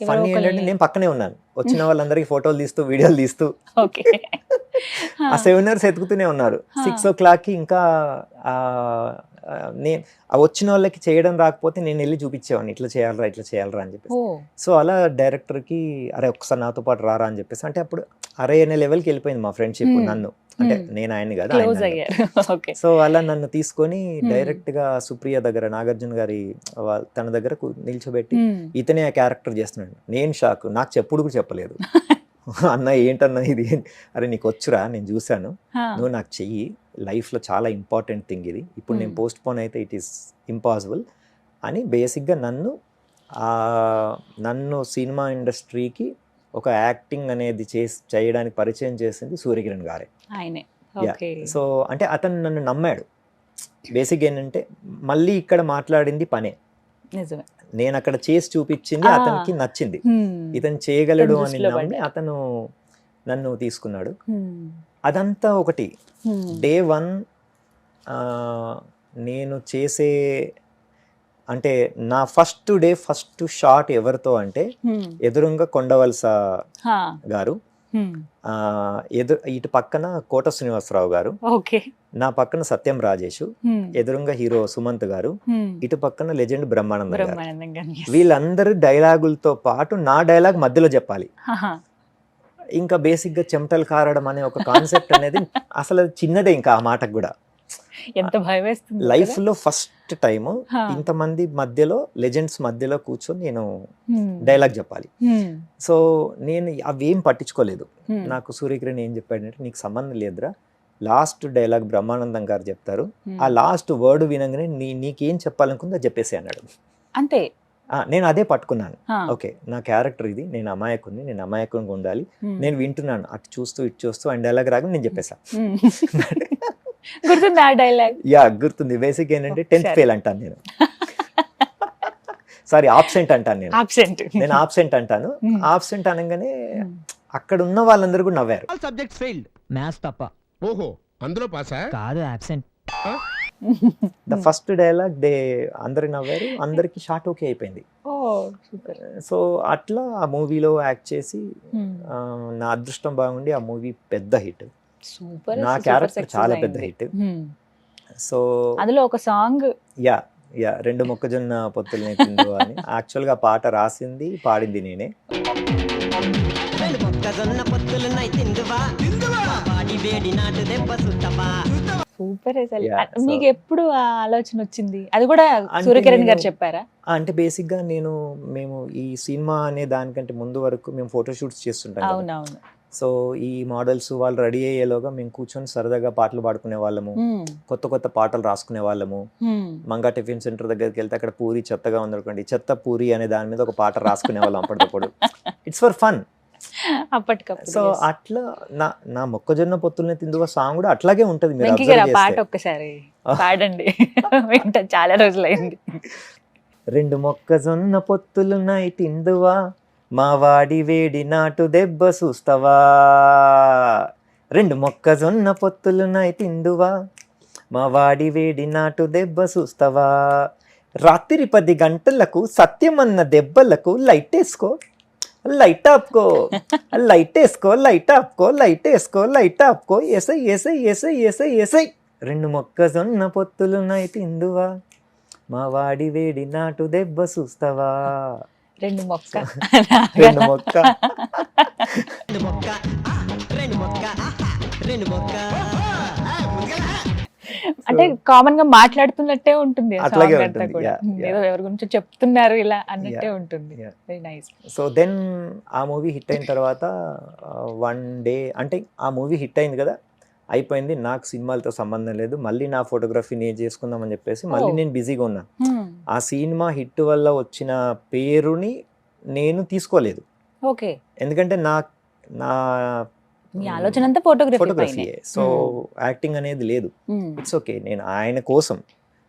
ఫన్నీ ఏంటంటే నేను పక్కనే ఉన్నాను, వచ్చిన వాళ్ళందరికీ ఫోటోలు తీస్తూ వీడియోలు తీస్తూ ఆ 7 hours ఎతుకుతూనే ఉన్నారు. 6 o'clock ఇంకా నేను వచ్చిన వాళ్ళకి చేయడం రాకపోతే నేను వెళ్ళి చూపించేవాడిని, ఇట్లా చేయాలరా అని చెప్పేసి. సో అలా డైరెక్టర్కి అరే ఒకసారి నాతో పాటు రారా అని చెప్పేసి, అంటే అప్పుడు అరే అనే లెవెల్కి వెళ్ళిపోయింది మా ఫ్రెండ్షిప్. నన్ను అంటే నేను ఆయన్ని కాదు, సో అలా నన్ను తీసుకొని డైరెక్ట్ గా సుప్రియ దగ్గర, నాగార్జున గారి తన దగ్గర నిల్చోబెట్టి ఇతనే ఆ క్యారెక్టర్ చేస్తున్నాడు. నేను షాక్, నాకు చెప్పుడు కూడా చెప్పలేదు. అన్న ఏంటన్నా ఇది, అరే నీకు వచ్చురా, నేను చూశాను, నువ్వు నాకు చెయ్యి, లైఫ్లో చాలా ఇంపార్టెంట్ థింగ్ ఇది, ఇప్పుడు నేను పోస్ట్ పోన్ అయితే ఇట్ ఈస్ ఇంపాసిబుల్ అని బేసిక్గా నన్ను సినిమా ఇండస్ట్రీకి ఒక యాక్టింగ్ అనేది చేయడానికి పరిచయం చేసింది సూర్యకిరణ్ గారే. సో అంటే అతను నన్ను నమ్మాడు. బేసిక్ ఏంటంటే మళ్ళీ ఇక్కడ మాట్లాడింది పనే, నేను అక్కడ చేసి చూపించింది అతనికి నచ్చింది, ఇతను చేయగలడు అని నమ్మి అతను నన్ను తీసుకున్నాడు. అదంతా ఒకటి. డే 1 నేను చేసే అంటే నా ఫస్ట్ షాట్ ఎవరితో అంటే ఎదురుగా కొండవలస గారు, ఇటు పక్కన కోట శ్రీనివాసరావు గారు, నా పక్కన సత్యం రాజేష్, ఎదురుగా హీరో సుమంత్ గారు, ఇటు పక్కన లెజెండ్ బ్రహ్మానందం గారు. వీళ్ళందరూ డైలాగులతో పాటు నా డైలాగ్ మధ్యలో చెప్పాలి. ఇంకా బేసిక్గా చెమటలు కారడం అనే ఒక కాన్సెప్ట్ అనేది అసలు చిన్నదే ఇంకా ఆ మాటకు కూడా.
ఎంత భయం వేస్తుంది
లైఫ్లో ఫస్ట్ టైం ఇంతమంది మధ్యలో లెజెండ్స్ మధ్యలో కూర్చొని నేను డైలాగ్ చెప్పాలి. సో నేను అవేం పట్టించుకోలేదు. నాకు సూర్యకిరణ్ ఏం చెప్పాడంటే, నీకు సంబంధం లేదురా, లాస్ట్ డైలాగ్ బ్రహ్మానందం గారు చెప్తారు, ఆ లాస్ట్ వర్డ్ వినంగానే నీకేం చెప్పాలనుకుందో అది చెప్పేసి అన్నాడు.
అంతే.
నేను అదే పట్టుకున్నాను. ఓకే, నా క్యారెక్టర్ ఇది, నేను అమాయకుని, నేను అమాయకంగా ఉండాలి, నేను వింటున్నాను, అటు చూస్తూ ఇటు చూస్తూ అండ్ డైలాగ్ రాగా నేను చెప్పేసా.
గుర్తుంది ఆ డైలాగ్?
యా గుర్తుంది. బేసిక్ ఏంటంటే 10th ఫెయిల్ అంటాను నేను, సారీ ఆబ్సెంట్ అంటాను నేను. నేను ఆబ్సెంట్ అంటాను. ఆబ్సెంట్ అనగానే అక్కడ ఉన్న వాళ్ళందరూ కూడా నవ్వారు.
సబ్జెక్ట్స్ ఫెయిల్డ్, మ్యాథ్స్ తప్ప. ఓహో, అందులో పాసా? కాదు, absent.
The first dialogue they అందరు నవ్వారు, అందరికి షార్ట్ ఓకే అయిపోయింది. సో అట్లా ఆ మూవీలో యాక్ట్ చేసి నా అదృష్టం బాగుండి ఆ మూవీ పెద్ద హిట్. నా క్యారెక్టర్ చాలా పెద్ద హిట్. సో
అందులో ఒక సాంగ్
యా యా రెండు మొక్కజొన్న పొత్తులనే తిందు అని యాక్చువల్గా పాట రాసింది పాడింది నేనే.
సూపర్. మీకు ఎప్పుడు ఆ ఆలోచన వచ్చింది? అది కూడా సూర్యకిరణ్ గారు చెప్పారా?
అంటే బేసిక్ గా మేము ఈ సినిమా అనే దానికంటే ముందు వరకు మేము ఫోటోషూట్స్ చేస్తుంటాం.
అవునవును.
సో ఈ మోడల్స్ వాళ్ళు రెడీ అయ్యేలోగా మేము కూర్చొని సరదాగా పాటలు పాడుకునే వాళ్ళము, కొత్త కొత్త పాటలు రాసుకునే వాళ్ళము. మంగా టిఫిన్ సెంటర్ దగ్గరికి వెళ్తే అక్కడ పూరి చెత్తగా ఉందనుకోండి, చెత్త పూరి అనే దాని మీద ఒక పాట రాసుకునే వాళ్ళం అప్పటికప్పుడు. ఇట్స్ ఫర్ ఫన్
అప్పటికప్పుడు.
సో అట్లా నా మొక్కజొన్న పొత్తుల్ని తిందువా సాంగ్ కూడా అట్లాగే ఉంటది.
పాట ఒక్కసారి పాడండి, చాలా రోజులైంది.
రెండు మొక్కజొన్న పొత్తులున్నాయి తిందువా, మా వాడి వేడి నాటు దెబ్బ చూస్తావా. రెండు మొక్కజొన్న పొత్తులున్నాయి తిందువా, మా వాడి వేడి నాటు దెబ్బ చూస్తావా. రాత్రి 10 గంటలకు సత్యమన్న దెబ్బలకు లైట్ వేసుకో, లైట్ ఆపుకో, లైట్ వేసుకో, లైట్ ఆపుకో, లైట్ వేసుకో, లైట్ ఆపుకో, ఎసై ఎసై ఎసై ఎసై ఎసై. రెండు మొక్కజొన్న పొత్తులున్నాయి తిందువా, మా వాడి వేడి నాటు దెబ్బ చూస్తావా.
రెండు మొక్క
రెండు మొక్క
అంటే కామన్ గా మాట్లాడుతున్నట్టే ఉంటుంది.
అట్లాగే ఉంటుంది.
ఏదో ఎవరి గురించి చెప్తున్నారు ఇలా అన్నట్టే ఉంటుంది. Very nice.
సో దెన్ ఆ మూవీ హిట్ అయిన తర్వాత వన్ డే అంటే ఆ మూవీ హిట్ అయింది కదా, అయిపోయింది, నాకు సినిమాలతో సంబంధం లేదు, మళ్ళీ నా ఫోటోగ్రఫీ నేను చేసుకుందామని చెప్పేసి మళ్ళీ నేను బిజీగా ఉన్నాను. ఆ సినిమా హిట్ వల్ల వచ్చిన పేరుని నేను తీసుకోలేదు.
ఓకే.
ఎందుకంటే నా
ఆలోచన అంతా ఫోటోగ్రఫీయే.
సో యాక్టింగ్ అనేది లేదు. It's okay. నేను ఆయన కోసం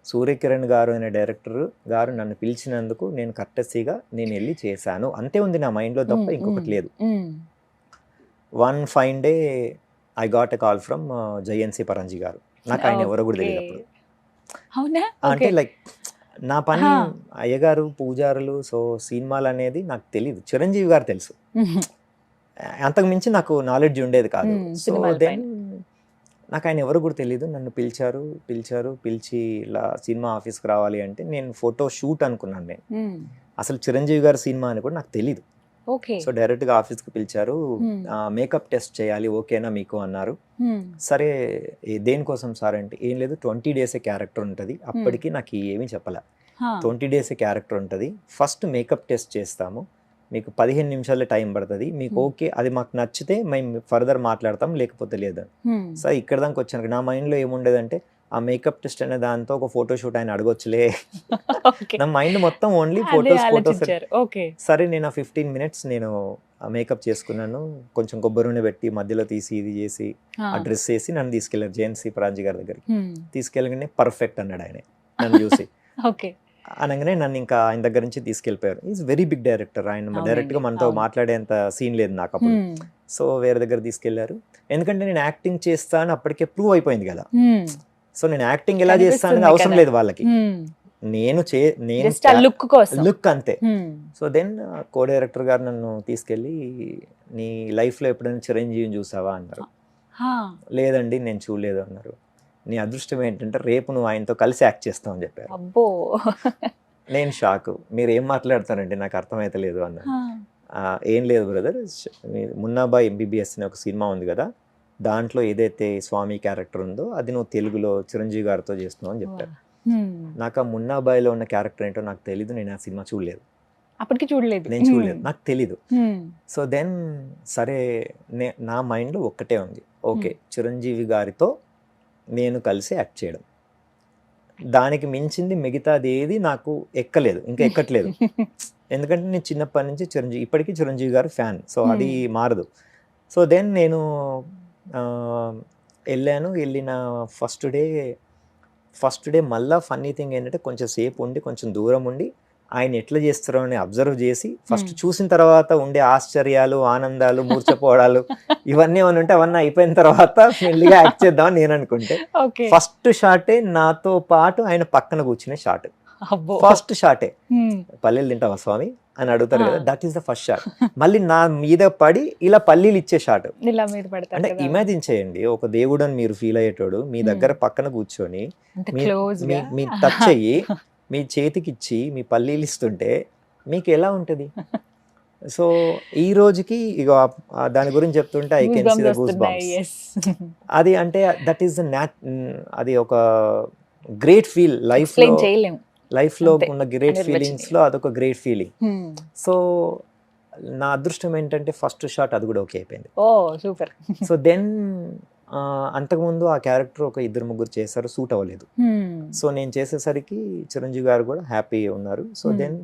సూర్యకిరణ్ గారు అనే డైరెక్టర్ గారు నన్ను పిలిచినందుకు నేను కర్టసీగా నేను వెళ్ళి చేశాను, అంతే ఉంది నా మైండ్లో తప్ప ఇంకొకటి లేదు. One fine day I got a call from జయన్సీ పరంజీ గారు. నాకు ఆయన ఎవరో కూడా తెలియదు. అంటే లైక్ నా పని అయ్యగారు పూజారులు, సో సినిమాలు అనేది నాకు తెలియదు. చిరంజీవి గారు తెలుసు, అంతకు మించి నాకు నాలెడ్జ్ ఉండేది కాదు. సో దెన్ నాకు ఆయన ఎవరు కూడా తెలియదు. నన్ను పిలిచి ఇలా సినిమా ఆఫీస్కి రావాలి అంటే నేను ఫోటో షూట్ అనుకున్నాను. నేను అసలు చిరంజీవి గారి సినిమా అని కూడా నాకు తెలీదు. సో డైరెక్ట్ గా ఆఫీస్ కి పిలిచారు, మేకప్ టెస్ట్ చేయాలి, ఓకేనా మీకు అన్నారు. సరే దేనికోసం సార్ అంటే, ఏం లేదు 20 days క్యారెక్టర్ ఉంటుంది, అప్పటికి నాకు ఏమీ చెప్పలే. 20 days క్యారెక్టర్ ఉంటుంది, ఫస్ట్ మేకప్ టెస్ట్ చేస్తాము, మీకు 15 నిమిషాలే టైం పడుతుంది, మీకు ఓకే అది మాకు నచ్చితే మేము ఫర్దర్ మాట్లాడతాం, లేకపోతే లేదు. సరే ఇక్కడ దాకా వచ్చాను. నా మైండ్లో ఏముండేదంటే, ఆ మేకప్ టెస్ట్ అనే దాంతో ఒక ఫోటో షూట్ ఆయన అడగొచ్చులే. నా మైండ్ మొత్తం ఓన్లీ ఫోటోస్. సరే నేను ఆ 15 minutes నేను మేకప్ చేసుకున్నాను, కొంచెం కొబ్బరి నూనె పెట్టి మధ్యలో తీసి ఇది చేసి ఆ డ్రెస్ వేసి నన్ను తీసుకెళ్లారు జయంతి పరాంజీ గారి దగ్గరికి. తీసుకెళ్ళగానే పర్ఫెక్ట్ అన్నాడు ఆయన నన్ను చూసి. అనగానే నన్ను ఇంకా ఆయన దగ్గర నుంచి తీసుకెళ్ళిపోయారు. ఈజ్ వెరీ బిగ్ డైరెక్టర్, ఆయన డైరెక్ట్ గా మనతో మాట్లాడేంత సీన్ లేదు నాకు అప్పుడు. సో వేరే దగ్గర తీసుకెళ్లారు, ఎందుకంటే నేను యాక్టింగ్ చేస్తాను అప్పటికే ప్రూవ్ అయిపోయింది కదా. సో నేను యాక్టింగ్ ఎలా చేస్తానని అవసరం లేదు వాళ్ళకి, నేను లుక్ అంతే. సో దెన్ కో డైరెక్టర్ గారు నన్ను తీసుకెళ్ళి, నీ లైఫ్ లో ఎప్పుడైనా చిరంజీవిని చూసావా అన్నారు. లేదండి నేను చూడలేదు అన్నారు. నీ అదృష్టం ఏంటంటే రేపు నువ్వు ఆయనతో కలిసి యాక్ట్ చేస్తావు అని చెప్పారు. నేను షాక్, మీరు ఏం మాట్లాడతారండి నాకు అర్థమైతే లేదు అన్నారు. ఏం లేదు బ్రదర్, మున్నాబాయ్ ఎంబీబీఎస్ అనే ఒక సినిమా ఉంది కదా, దాంట్లో ఏదైతే స్వామి క్యారెక్టర్ ఉందో అది నువ్వు తెలుగులో చిరంజీవి గారితో చేస్తున్నావు అని చెప్పారు. నాకు ఆ మున్నాబాయిలో ఉన్న క్యారెక్టర్ ఏంటో నాకు తెలీదు, నేను ఆ సినిమా చూడలేదు,
అప్పటికి చూడలేదు,
నేను చూడలేదు, నాకు తెలీదు. సో దెన్ సరే నా మైండ్లో ఒక్కటే ఉంది, ఓకే చిరంజీవి గారితో నేను కలిసి యాక్ట్ చేయడం, దానికి మించింది మిగతాది ఏది నాకు ఎక్కలేదు, ఇంకా ఎక్కట్లేదు. ఎందుకంటే నేను చిన్నప్పటి నుంచి ఇప్పటికీ చిరంజీవి గారు ఫ్యాన్, సో అది మారదు. సో దెన్ నేను వెళ్ళిన ఫస్ట్ డే మళ్ళీ ఫన్నీ థింగ్ ఏంటంటే కొంచెం సేపు ఉండి కొంచెం దూరం ఉండి ఆయన ఎట్లా చేస్తారో అని అబ్జర్వ్ చేసి ఫస్ట్ చూసిన తర్వాత ఉండే ఆశ్చర్యాలు, ఆనందాలు, మూర్చపోవడాలు ఇవన్నీ ఏమైనా ఉంటే అవన్నీ అయిపోయిన తర్వాత మెల్లిగా యాక్ట్ చేద్దామని నేను అనుకుంటే, ఫస్ట్ షాటే నాతో పాటు ఆయన పక్కన కూర్చునే షాట్, ఫస్ట్ షాటే పల్లీలు తింటావా స్వామి అని అడుగుతారు కదా, that is the first shot. మళ్ళీ నా మీద పడి ఇలా పల్లీలు ఇచ్చే షాట్. అంటే ఇమాజిన్ చేయండి, ఒక దేవుడు అని మీరు ఫీల్ అయ్యేటోడు మీ దగ్గర పక్కన కూర్చొని మీ టచ్ అయ్యి మీ చేతికి ఇచ్చి మీ పల్లీలు ఇస్తుంటే మీకు ఎలా ఉంటుంది? సో ఈ రోజుకి ఇక దాని గురించి చెప్తుంటే I can see the goose bumps. అది అంటే దట్ ఈస్ అది ఒక గ్రేట్ ఫీల్ లైఫ్ లో ఉన్న గ్రేట్ ఫీలింగ్స్ లో అదొక గ్రేట్ ఫీలింగ్. సో నా అదృష్టం ఏంటంటే ఫస్ట్ షాట్ అది కూడా ఓకే అయిపోయింది.
సూపర్.
సో దెన్ అంతకుముందు ఆ క్యారెక్టర్ ఒక 2-3 చేశారు, సూట్ అవ్వలేదు. సో నేను చేసేసరికి చిరంజీవి గారు కూడా హ్యాపీ ఉన్నారు. సో దెన్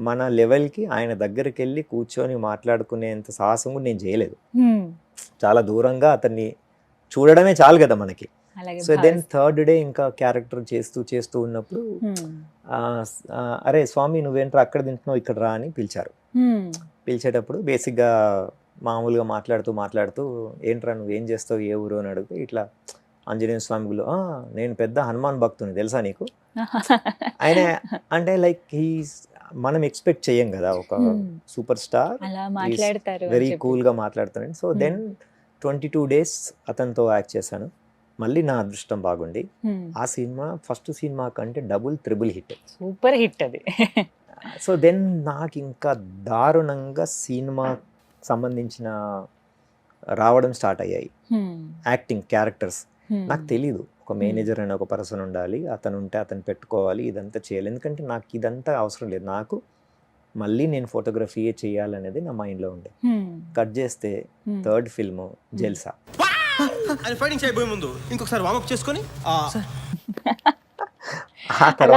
మన లెవెల్కి ఆయన దగ్గరికి వెళ్ళి కూర్చొని మాట్లాడుకునేంత సాహసం కూడా నేను చేయలేదు. చాలా దూరంగా అతన్ని చూడడమే చాలు కదా మనకి. సో దెన్ థర్డ్ డే ఇంకా క్యారెక్టర్ చేస్తూ ఉన్నప్పుడు అరే స్వామి నువ్వేంట్రా అక్కడ తింటున్నావు ఇక్కడ రా అని పిలిచారు. పిలిచేటప్పుడు బేసిక్గా మామూలుగా మాట్లాడుతూ ఏంట్రా నువ్వేం చేస్తావు, ఏ ఊరు అని అడిగితే ఇట్లా ఆంజనేయ స్వామి గుళ్ళు, నేను పెద్ద హనుమాన్ భక్తుని తెలుసా నీకు. ఆయన అంటే లైక్ మనం ఎక్స్పెక్ట్ చెయ్యం కదా ఒక సూపర్ స్టార్ వెరీ కూల్ గా మాట్లాడుతున్నాడు. సో దెన్ 22 days అతనితో యాక్ట్ చేశాను. మళ్ళీ నా అదృష్టం బాగుండి ఆ సినిమా ఫస్ట్ సినిమా కంటే డబుల్ హిట్,
సూపర్ హిట్ అది.
సో దెన్ నాకు ఇంకా దారుణంగా సినిమా సంబంధించిన రావడం స్టార్ట్ అయ్యాయి. యాక్టింగ్ క్యారెక్టర్స్ నాకు తెలీదు, ఒక మేనేజర్ అనే ఒక పర్సన్ ఉండాలి, అతను ఉంటే అతను పెట్టుకోవాలి, ఇదంతా చేయాలి. ఎందుకంటే నాకు ఇదంతా అవసరం లేదు, నాకు మళ్ళీ నేను ఫోటోగ్రఫీయే చేయాలనేది నా మైండ్లో ఉండే. కట్ చేస్తే థర్డ్ ఫిల్మ్ జల్సా.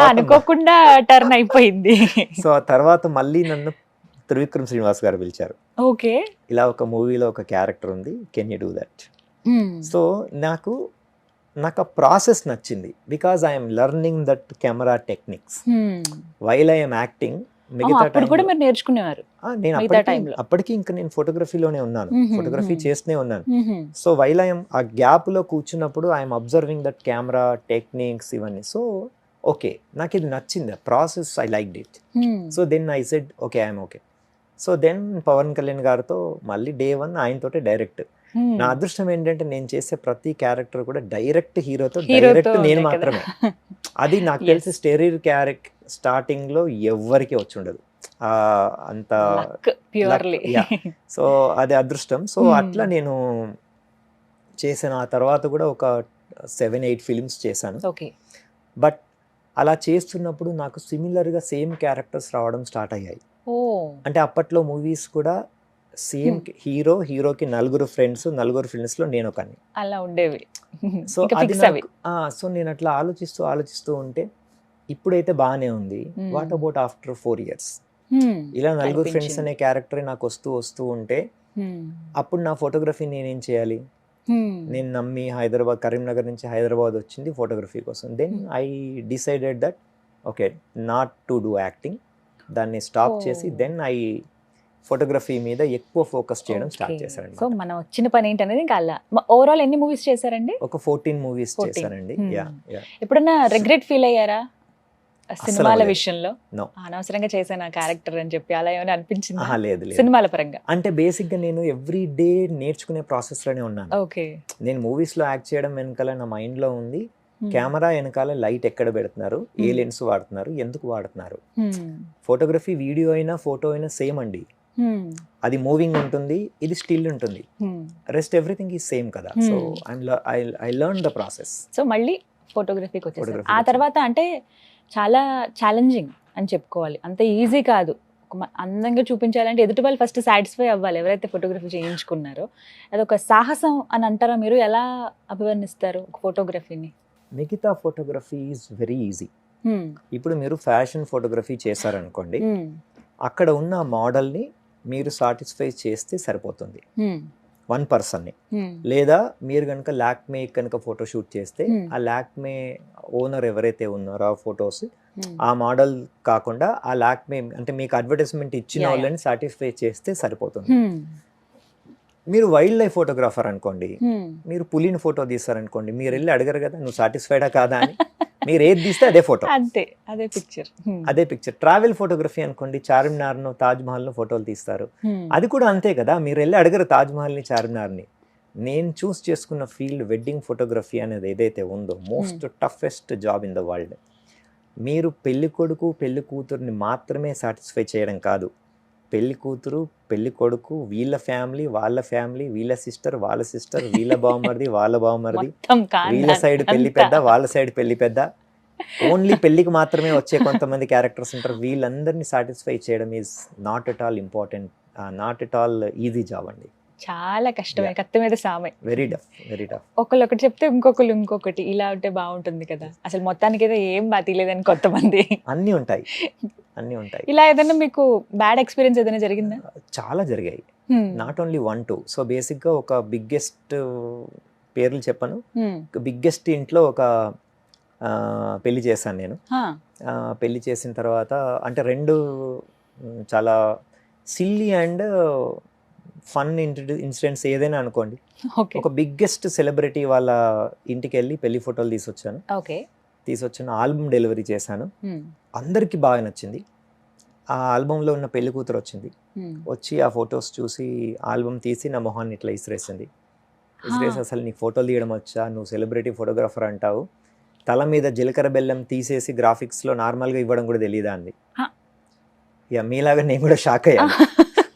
అనుకోకుండా టర్న్ అయిపోయింది.
సో ఆ తర్వాత మళ్ళీ నన్ను త్రివిక్రమ్ శ్రీనివాస్ గారు పిలిచారు.
ఓకే,
ఇలా ఒక మూవీలో ఒక క్యారెక్టర్ ఉంది, can you do that. So నాకు ఆ ప్రాసెస్ నచ్చింది, because I'm learning that camera techniques while I'm acting. మిగతా
కూడా మీరు నేర్చుకునేవారు?
నేను అప్పటికి ఇంకా నేను ఫోటోగ్రఫీలోనే ఉన్నాను, ఫోటోగ్రఫీ చేస్తూనే ఉన్నాను. సో వైల్ ఐఎమ్ ఆ గ్యాప్ లో కూర్చున్నప్పుడు I'm observing that camera techniques ఇవన్నీ. సో ఓకే నాకు ఇది నచ్చింది, process I liked it. So then I said okay I'm okay. So then Pawan Kalyan గారితో మళ్ళీ day 1 ఆయనతోటే డైరెక్ట్. నా అదృష్టం ఏంటంటే నేను చేసే ప్రతి క్యారెక్టర్ కూడా డైరెక్ట్ హీరోతో డైరెక్ట్ నేను మాత్రమే. అది నాకు తెలిసి స్టెరీర్ క్యారెక్టర్ స్టార్టింగ్ లో ఎవ్వరికి వచ్చి ఉండదు అంత. సో అది అదృష్టం. సో అట్లా నేను చేశాను. ఆ తర్వాత కూడా ఒక 7-8 ఫిల్మ్స్ చేశాను. బట్ అలా చేస్తున్నప్పుడు నాకు సిమిలర్గా సేమ్ క్యారెక్టర్స్ రావడం స్టార్ట్ అయ్యాయి. అంటే అప్పట్లో మూవీస్ కూడా సేమ్ హీరోకి 4 ఫ్రెండ్స్, 4 ఫ్రెండ్స్ లో నేను ఒకని
అలా ఉండేవి.
సో అది సో నేను అట్లా ఆలోచిస్తూ ఉంటే ఇప్పుడైతే బాగానే ఉంది, వాట్ అబౌట్ ఆఫ్టర్ 4 years ఇలా 4 ఫ్రెండ్స్ అనే క్యారెక్టర్ నాకు వస్తూ ఉంటే అప్పుడు నా ఫోటోగ్రఫీ నేనేం చేయాలి? నేను నమ్మి కరీంనగర్ నుంచి హైదరాబాద్ వచ్చింది ఫోటోగ్రఫీ కోసం. Then I decided that okay not to do acting, దాన్ని స్టాప్ చేసి దెన్ ఐ ఫోటోగ్రఫీ మీద ఎక్కువ ఫోకస్ చేయడం స్టార్ట్ చేశారండి.
సో మనం వచ్చిన పని ఏంటనేది ఇంకా అలా. ఓవరాల్ ఎన్ని మూవీస్ చేశారండి?
ఒక 14 మూవీస్ చేశానండి.
ఎప్పుడన్నా రిగ్రెట్ ఫీల్ అయ్యారా సినిమాల విషయంలో? అనవసరంగా చేశాను క్యారెక్టర్ అని చెప్పి అలా ఏమైనా అనిపించింది?
లేదు
సినిమాల పరంగా
అంటే బేసిక్ గా నేను ఎవ్రీ డే నేర్చుకునే ప్రాసెస్ లోనే ఉన్నాను.
ఓకే,
నేను మూవీస్ లో యాక్ట్ చేయడం వెనకాల నా మైండ్ లో ఉంది కెమెరా వెనకాల లైట్ ఎక్కడ పెడుతున్నారు, ఏ లెన్స్ వాడుతున్నారు, ఎందుకు వాడుతున్నారు. ఫోటోగ్రఫీ వీడియో అయినా ఫోటో అయినా సేమ్ అండి. అది మూవింగ్ ఉంటుంది, ఇది స్టిల్ ఉంటుంది, రెస్ట్ ఎవ్రీథింగ్ ఈ సేమ్ కదా. So I learn the process.
So మళ్ళీ ఫోటోగ్రఫీకి వచ్చేసారు.
Photography
ఆ తర్వాత అంటే చాలా ఛాలెంజింగ్ అని చెప్పుకోవాలి, అంత ఈజీ కాదు. అందంగా చూపించాలంటే ఎదుటి వాళ్ళు ఫస్ట్ సాటిస్ఫై అవ్వాలి, ఎవరైతే ఫోటోగ్రఫీ చేయించుకున్నారో. అదొక సాహసం అని అంటారా మీరు? ఎలా అభివర్ణిస్తారు ఒక ఫోటోగ్రఫీని?
మిగతా ఫోటోగ్రఫీ ఈజ్ వెరీ ఈజీ. ఇప్పుడు మీరు ఫ్యాషన్ ఫోటోగ్రఫీ చేశారనుకోండి, అక్కడ ఉన్న మోడల్ని మీరు సాటిస్ఫై చేస్తే సరిపోతుంది, వన్ పర్సన్ని. లేదా మీరు కనుక లాక్మే కనుక ఫోటో షూట్ చేస్తే ఆ లాక్మే ఓనర్ ఎవరైతే ఉన్నారో ఆ ఫొటోస్ ఆ మోడల్ కాకుండా ఆ లాక్మే అంటే మీకు అడ్వర్టైజ్మెంట్ ఇచ్చిన వాళ్ళని సాటిస్ఫై చేస్తే సరిపోతుంది. మీరు వైల్డ్ లైఫ్ ఫోటోగ్రాఫర్ అనుకోండి, మీరు పులిని ఫోటో తీస్తారనుకోండి, మీరు వెళ్ళి అడగరు కదా నువ్వు సాటిస్ఫైడా కాదా అని. మీరు ఏది తీస్తే అదే ఫోటో,
అంతే, అదే పిక్చర్.
అదే పిక్చర్. ట్రావెల్ ఫోటోగ్రఫీ అనుకోండి, చార్మినార్ను తాజ్ మహల్ను ఫోటోలు తీస్తారు, అది కూడా అంతే కదా. మీరు వెళ్ళి అడగరు తాజ్ మహల్ని చార్మినార్ని. నేను చూస్ చేసుకున్న ఫీల్డ్ వెడ్డింగ్ ఫోటోగ్రఫీ అనేది ఏదైతే ఉందో most toughest job in the world. మీరు పెళ్లి కొడుకు పెళ్లి కూతురుని మాత్రమే సాటిస్ఫై చేయడం కాదు, పెళ్లి కూతురు పెళ్లి కొడుకు వీళ్ళ ఫ్యామిలీ వాళ్ళ ఫ్యామిలీ, వీళ్ళ సిస్టర్ వాళ్ళ సిస్టర్, వీళ్ళ బావమరిది వాళ్ళ బావమరిది, వీళ్ళ సైడ్ పెళ్లి పెద్ద వాళ్ళ సైడ్ పెళ్లి పెద్ద, ఓన్లీ పెళ్లికి మాత్రమే వచ్చే కొంతమంది క్యారెక్టర్స్ ఉంటారు, వీళ్ళందరినీ సాటిస్ఫై చేయడం is not at all important, not at all easy job అండి.
చాలా కష్టమే, కత్తి మీద సామే.
Very tough, very tough.
ఒకళ్ళు ఒకటి చెప్తే ఇంకొకళ్ళు ఇంకొకటి, ఇలా ఉంటే బాగుంటుంది కదా, అసలు మొత్తానికి అయితే ఏం బాతీలేదని కొంతమంది.
అన్నీ ఉంటాయి, అన్నీ ఉంటాయి.
ఇలా ఏదైనా మీకు బ్యాడ్ ఎక్స్పీరియన్స్ ఏదైనా జరిగిందా?
చాలా జరిగాయి, నాట్ ఓన్లీ 1-2. సో బేసిక్గా ఒక బిగ్గెస్ట్ పేర్లు చెప్పను, బిగ్గెస్ట్ ఇంట్లో ఒక పెళ్లి చేశాను నేను. పెళ్లి చేసిన తర్వాత అంటే రెండు చాలా సిల్లీ అండ్ ఫన్ ఇన్సిడెంట్స్ ఏదైనా అనుకోండి. ఒక బిగ్గెస్ట్ సెలబ్రిటీ వాళ్ళ ఇంటికి వెళ్ళి పెళ్లి ఫోటోలు తీసుకొచ్చాను, ఆల్బమ్ డెలివరీ చేశాను, అందరికీ బాగా నచ్చింది. ఆ ఆల్బంలో ఉన్న పెళ్లి కూతురు వచ్చింది, వచ్చి ఆ ఫొటోస్ చూసి ఆల్బమ్ తీసి నా మొహాన్ని ఇట్లా ఇసిరేసింది. ఇసిరేసి అసలు నీకు ఫోటోలు తీయడం వచ్చా, నువ్వు సెలబ్రిటీ ఫోటోగ్రాఫర్ అంటావు, తల మీద జీలకర్ర బెల్లం తీసేసి గ్రాఫిక్స్లో నార్మల్గా ఇవ్వడం కూడా తెలియదా అంది. ఇక మీలాగా నేను కూడా షాక్ అయ్యాను.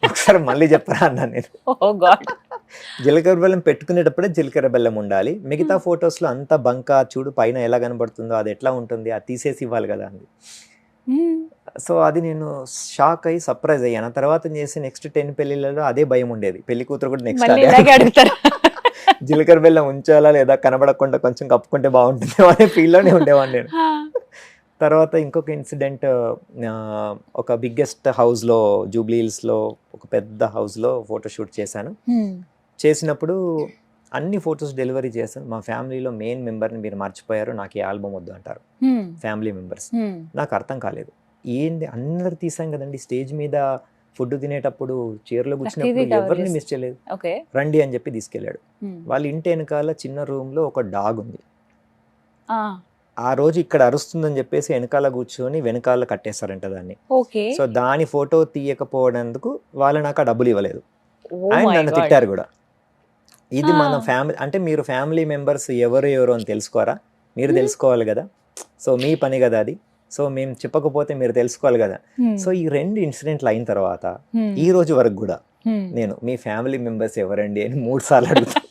ఒకసారి మళ్ళీ చెప్పరా అన్నాను నేను. జీలకర్ర బెల్లం పెట్టుకునేటప్పుడే జీలకర్ర బెల్లం ఉండాలి, మిగతా ఫొటోస్లో అంతా బంక చూడు పైన ఎలా కనబడుతుందో అది ఎట్లా ఉంటుంది, అది తీసేసి ఇవ్వాలి కదా అంది. సో అది నేను షాక్ అయ్యి సర్ప్రైజ్ అయ్యాను. తర్వాత చేసి నెక్స్ట్ 10 పెళ్లిళ్ళలో అదే భయం ఉండేది, పెళ్లి కూతురు కూడా నెక్స్ట్
అడుగుతారు
జీలకర్ర బెల్లం ఉంచాలా లేదా, కనబడకుండా కొంచెం కప్పుకుంటే బాగుంటుంది అనే ఫీల్లోనే ఉండేవాడిని నేను. తర్వాత ఇంకొక ఇన్సిడెంట్, ఒక బిగ్గెస్ట్ హౌస్లో జూబ్లీ హిల్స్లో ఒక పెద్ద హౌస్లో ఫోటోషూట్ చేశాను. చేసినప్పుడు అన్ని ఫొటోస్ డెలివరీ చేశాను. మా ఫ్యామిలీలో మెయిన్ మెంబర్ని మీరు మర్చిపోయారు, నాకు ఈ ఆల్బమ్ వద్దు అంటారు ఫ్యామిలీ మెంబర్స్. నాకు అర్థం కాలేదు, ఏంది అందరు తీసాం కదండి, స్టేజ్ మీద ఫుడ్ తినేటప్పుడు చీరలో కూర్చున్నప్పుడు ఎవరిని మిస్ చేయలేదు, రండి అని చెప్పి తీసుకెళ్ళాడు. వాళ్ళ ఇంటి వెనకాల చిన్న రూమ్లో ఒక డాగ్ ఉంది. ఆ రోజు ఇక్కడ అరుస్తుందని చెప్పేసి వెనకాల కూర్చొని వెనకాల కట్టేస్తారంట దాన్ని. సో దాని ఫోటో తీయకపోవడానికి వాళ్ళు నాకు ఆ డబ్బులు ఇవ్వలేదు, అండ్ నన్ను తిట్టారు కూడా. ఇది మన ఫ్యామిలీ అంటే మీరు ఫ్యామిలీ మెంబర్స్ ఎవరు అని తెలుసుకోరా, మీరు తెలుసుకోవాలి కదా, సో మీ పని కదా అది, సో మేము చెప్పకపోతే మీరు తెలుసుకోవాలి కదా. సో ఈ 2 ఇన్సిడెంట్లు అయిన తర్వాత ఈ రోజు వరకు కూడా నేను మీ ఫ్యామిలీ మెంబర్స్ ఎవరండి అని 3 సార్లు అడుగుతాను.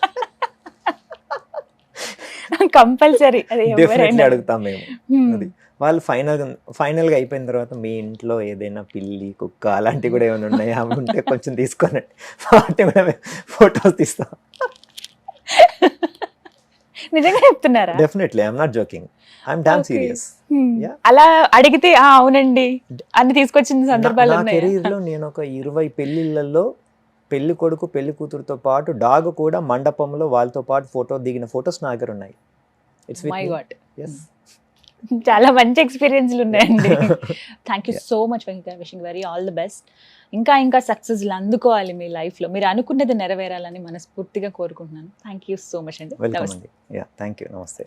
కంపల్సరీ
డెఫినెట్లీ అడుగుతాం మేము. అది వాళ్ళు ఫైనల్గా అయిపోయిన తర్వాత మీ ఇంట్లో ఏదైనా పిల్లి కుక్క అలాంటివి కూడా ఏమైనా ఉన్నాయా, ఉంటే కొంచెం తీసుకోనండి, వాటి కూడా ఫొటోస్ తీస్తాం.
నిజంగా చెప్తున్నారా?
Definitely, I'm not joking, I'm damn serious.
అలా అడిగితే అవునండి అని తీసుకొచ్చిన సందర్భాలు
నా కెరీర్లో నేను ఒక 20 పెళ్లిళ్ళల్లో పెళ్లి కొడుకు పెళ్లి కూతురుతో పాటు డాగ్ కూడా మండపంలో వాళ్ళతో పాటు ఫోటో దిగిన ఫొటోస్ నా దగ్గర ఉన్నాయి.
చాలా మంచి ఎక్స్పీరియన్స్లు ఉన్నాయండి. Thank you so much Venkata, wishing very all the best. ఇంకా సక్సెస్లు అందుకోవాలి మీ లైఫ్లో, మీరు అనుకున్నది నెరవేరాలని మనస్ఫూర్తిగా కోరుకుంటున్నాను. థ్యాంక్ యూ సో మచ్ అండి.
వెల్కమ్ అండి. థ్యాంక్ యూ, నమస్తే.